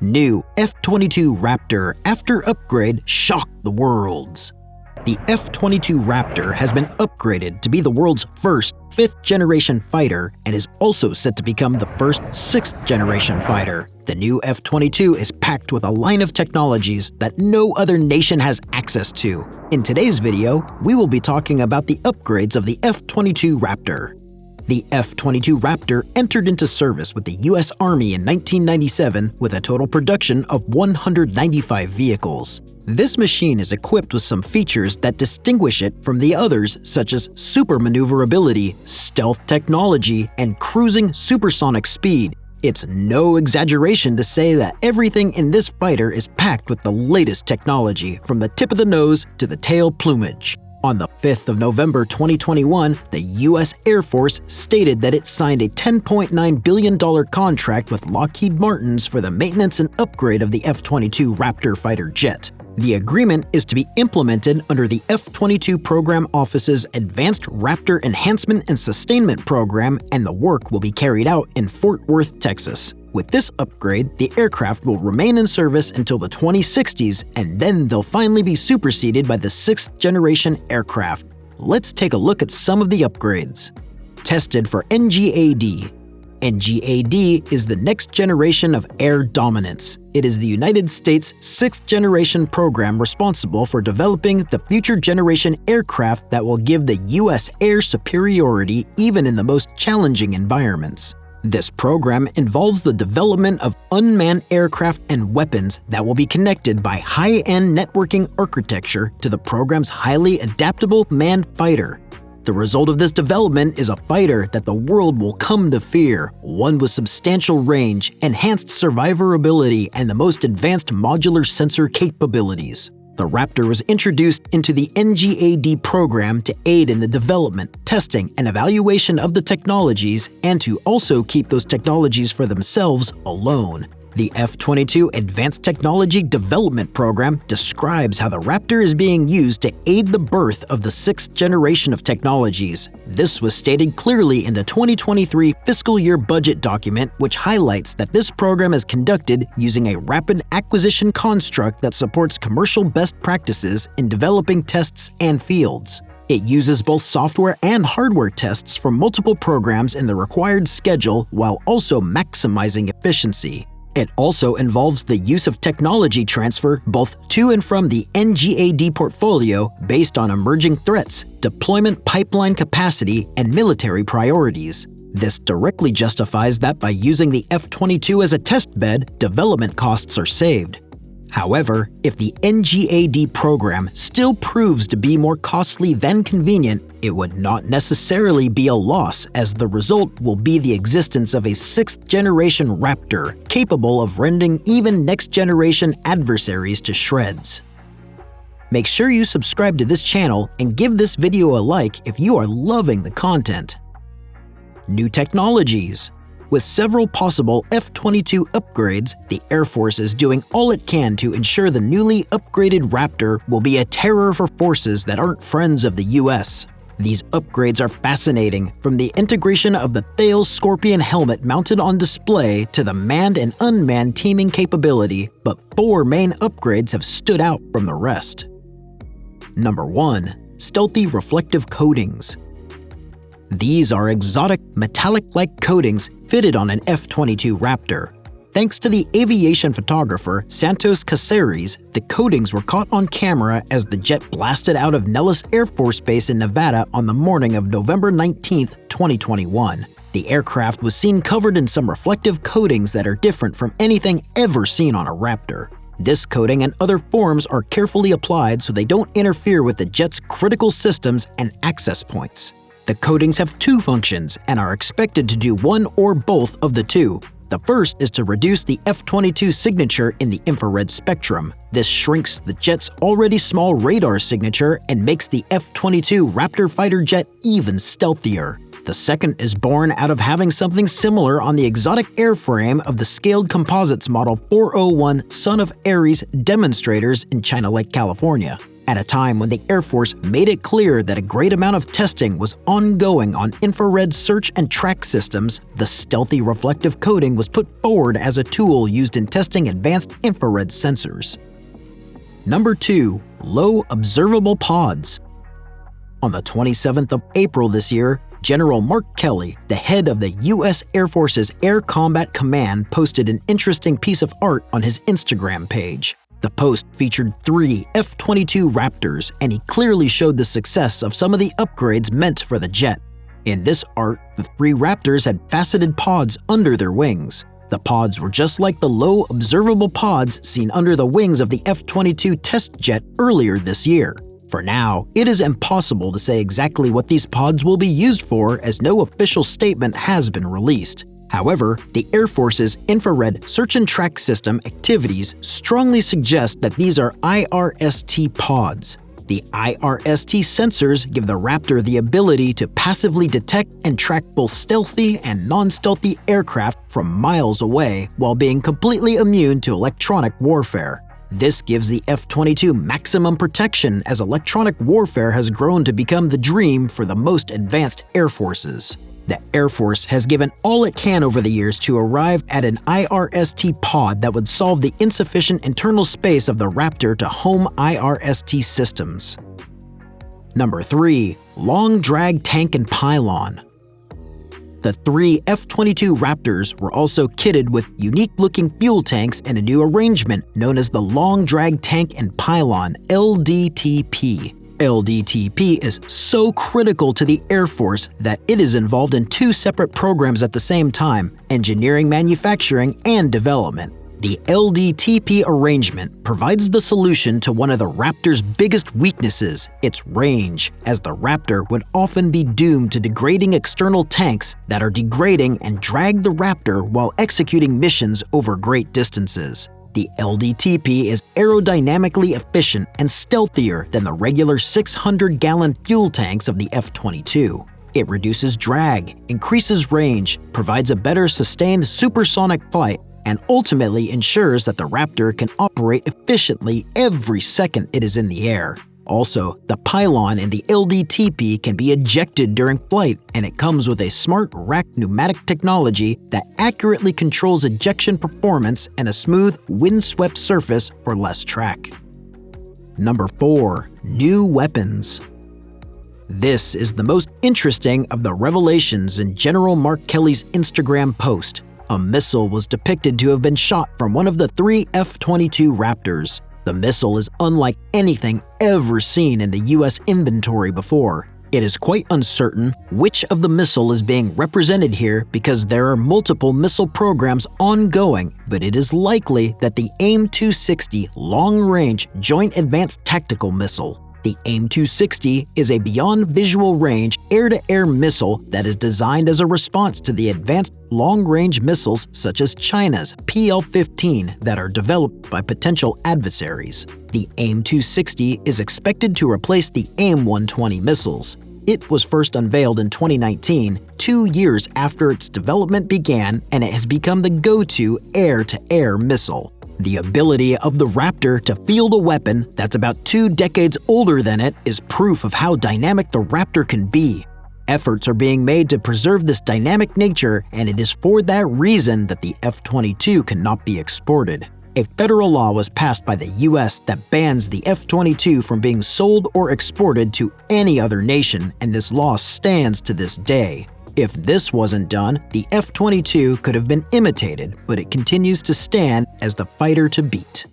New F-22 Raptor after upgrade shocked the worlds. The F-22 Raptor has been upgraded to be the world's first 5th-generation fighter and is also set to become the first 6th-generation fighter. The new F-22 is packed with a line of technologies that no other nation has access to. In today's video, we will be talking about the upgrades of the F-22 Raptor. The F-22 Raptor entered into service with the U.S. Army in 1997 with a total production of 195 vehicles. This machine is equipped with some features that distinguish it from the others, such as super maneuverability, stealth technology, and cruising supersonic speed. It's no exaggeration to say that everything in this fighter is packed with the latest technology, from the tip of the nose to the tail plumage. On the 5th of November 2021, the U.S. Air Force stated that it signed a $10.9 billion contract with Lockheed Martin for the maintenance and upgrade of the F-22 Raptor fighter jet. The agreement is to be implemented under the F-22 Program Office's Advanced Raptor Enhancement and Sustainment Program, and the work will be carried out in Fort Worth, Texas. With this upgrade, the aircraft will remain in service until the 2060s, and then they'll finally be superseded by the 6th-generation aircraft. Let's take a look at some of the upgrades. Tested for NGAD. NGAD is the next generation of air dominance. It is the United States' 6th-generation program responsible for developing the future generation aircraft that will give the U.S. air superiority even in the most challenging environments. This program involves the development of unmanned aircraft and weapons that will be connected by high-end networking architecture to the program's highly adaptable manned fighter. The result of this development is a fighter that the world will come to fear, one with substantial range, enhanced survivability, and the most advanced modular sensor capabilities. The Raptor was introduced into the NGAD program to aid in the development, testing, and evaluation of the technologies, and to also keep those technologies for themselves alone. The F-22 Advanced Technology Development Program describes how the Raptor is being used to aid the birth of the 6th generation of technologies. This was stated clearly in the 2023 fiscal year budget document, which highlights that this program is conducted using a rapid acquisition construct that supports commercial best practices in developing tests and fields. It uses both software and hardware tests from multiple programs in the required schedule while also maximizing efficiency. It also involves the use of technology transfer both to and from the NGAD portfolio based on emerging threats, deployment pipeline capacity, and military priorities. This directly justifies that by using the F-22 as a test bed, development costs are saved. However, if the NGAD program still proves to be more costly than convenient, it would not necessarily be a loss, as the result will be the existence of a 6th-generation Raptor capable of rending even next-generation adversaries to shreds. Make sure you subscribe to this channel and give this video a like if you are loving the content. New technologies. With several possible F-22 upgrades, the Air Force is doing all it can to ensure the newly upgraded Raptor will be a terror for forces that aren't friends of the U.S. These upgrades are fascinating, from the integration of the Thales Scorpion helmet mounted on display to the manned and unmanned teaming capability, but 4 main upgrades have stood out from the rest. Number 1. Stealthy reflective coatings. These are exotic, metallic-like coatings fitted on an F-22 Raptor. Thanks to the aviation photographer Santos Caceres, the coatings were caught on camera as the jet blasted out of Nellis Air Force Base in Nevada on the morning of November 19, 2021. The aircraft was seen covered in some reflective coatings that are different from anything ever seen on a Raptor. This coating and other forms are carefully applied so they don't interfere with the jet's critical systems and access points. The coatings have 2 functions and are expected to do one or both of the 2. The first is to reduce the F-22 signature in the infrared spectrum. This shrinks the jet's already small radar signature and makes the F-22 Raptor fighter jet even stealthier. The second is born out of having something similar on the exotic airframe of the scaled composites model 401 Son of Ares demonstrators in China Lake, California. At a time when the Air Force made it clear that a great amount of testing was ongoing on infrared search and track systems, the stealthy reflective coating was put forward as a tool used in testing advanced infrared sensors. Number 2. Low observable pods. On the 27th of April this year, General Mark Kelly, the head of the U.S. Air Force's Air Combat Command, posted an interesting piece of art on his Instagram page. The post featured 3 F-22 Raptors, and he clearly showed the success of some of the upgrades meant for the jet. In this art, the 3 Raptors had faceted pods under their wings. The pods were just like the low observable pods seen under the wings of the F-22 test jet earlier this year. For now, it is impossible to say exactly what these pods will be used for, as no official statement has been released. However, the Air Force's infrared search and track system activities strongly suggest that these are IRST pods. The IRST sensors give the Raptor the ability to passively detect and track both stealthy and non-stealthy aircraft from miles away while being completely immune to electronic warfare. This gives the F-22 maximum protection, as electronic warfare has grown to become the dream for the most advanced air forces. The Air Force has given all it can over the years to arrive at an IRST pod that would solve the insufficient internal space of the Raptor to home IRST systems. Number 3. Long drag tank and pylon. The 3 F-22 Raptors were also kitted with unique-looking fuel tanks and a new arrangement known as the Long Drag Tank and Pylon (LDTP). LDTP is so critical to the Air Force that it is involved in 2 separate programs at the same time: engineering, manufacturing, and development. The LDTP arrangement provides the solution to one of the Raptor's biggest weaknesses, its range, as the Raptor would often be doomed to degrading external tanks that are degrading and drag the Raptor while executing missions over great distances. The LDTP is aerodynamically efficient and stealthier than the regular 600-gallon fuel tanks of the F-22. It reduces drag, increases range, provides a better sustained supersonic flight, and ultimately ensures that the Raptor can operate efficiently every second it is in the air. Also, the pylon in the LDTP can be ejected during flight, and it comes with a smart rack pneumatic technology that accurately controls ejection performance and a smooth, windswept surface for less track. Number 4. New weapons. This is the most interesting of the revelations in General Mark Kelly's Instagram post. A missile was depicted to have been shot from one of the 3 F-22 Raptors. The missile is unlike anything ever seen in the U.S. inventory before. It is quite uncertain which of the missile is being represented here because there are multiple missile programs ongoing, but it is likely that the AIM-260 long-range Joint Advanced Tactical Missile. The AIM-260 is a beyond visual range air-to-air missile that is designed as a response to the advanced long-range missiles such as China's PL-15 that are developed by potential adversaries. The AIM-260 is expected to replace the AIM-120 missiles. It was first unveiled in 2019, 2 years after its development began, and it has become the go-to air-to-air missile. The ability of the Raptor to field a weapon that's about 2 decades older than it is proof of how dynamic the Raptor can be. Efforts are being made to preserve this dynamic nature, and it is for that reason that the F-22 cannot be exported. A federal law was passed by the U.S. that bans the F-22 from being sold or exported to any other nation, and this law stands to this day. If this wasn't done, the F-22 could have been imitated, but it continues to stand as the fighter to beat.